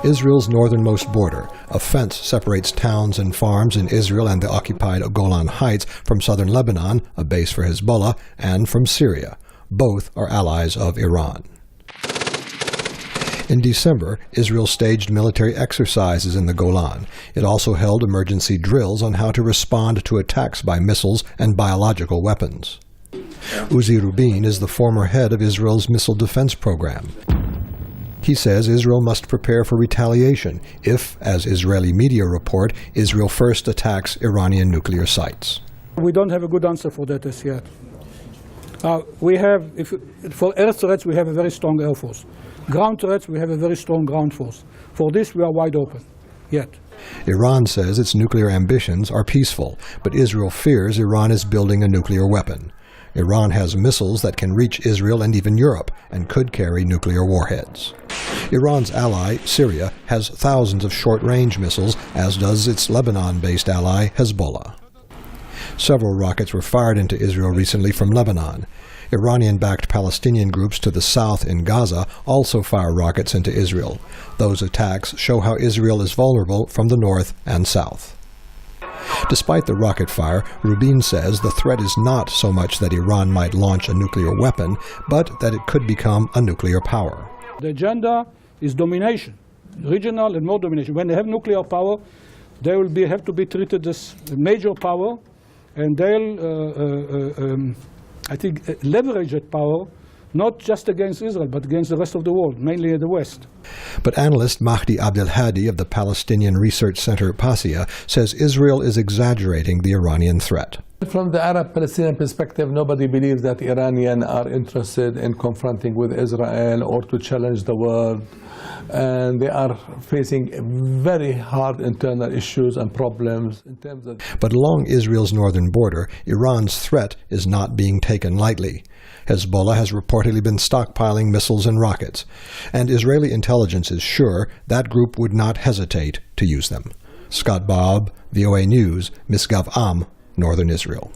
Israel's northernmost border. A fence separates towns and farms in Israel and the occupied Golan Heights from southern Lebanon, a base for Hezbollah, and from Syria. Both are allies of Iran. In December, Israel staged military exercises in the Golan. It also held emergency drills on how to respond to attacks by missiles and biological weapons. Uzi Rubin is the former head of Israel's missile defense program. He says Israel must prepare for retaliation if, as Israeli media report, Israel first attacks Iranian nuclear sites. We don't have a good answer for that as yet. For air threats, we have a very strong air force. Ground threats, we have a very strong ground force. For this, we are wide open, yet. Iran says its nuclear ambitions are peaceful, but Israel fears Iran is building a nuclear weapon. Iran has missiles that can reach Israel and even Europe and could carry nuclear warheads. Iran's ally, Syria, has thousands of short-range missiles, as does its Lebanon-based ally, Hezbollah. Several rockets were fired into Israel recently from Lebanon. Iranian-backed Palestinian groups to the south in Gaza also fire rockets into Israel. Those attacks show how Israel is vulnerable from the north and south. Despite the rocket fire, Rubin says the threat is not so much that Iran might launch a nuclear weapon, but that it could become a nuclear power. The agenda is domination, regional and more domination. When they have nuclear power, they will have to be treated as a major power, and they'll, I think, leverage that power, not just against Israel, but against the rest of the world, mainly the West. But analyst Mahdi Abdelhadi of the Palestinian Research Center PASIA says Israel is exaggerating the Iranian threat. From the Arab-Palestinian perspective, nobody believes that Iranians are interested in confronting with Israel or to challenge the world. And they are facing very hard internal issues and problems in terms of... But along Israel's northern border, Iran's threat is not being taken lightly. Hezbollah has reportedly been stockpiling missiles and rockets, and Israeli intelligence is sure that group would not hesitate to use them. Scott Bobb, VOA News, Misgav Am, Northern Israel.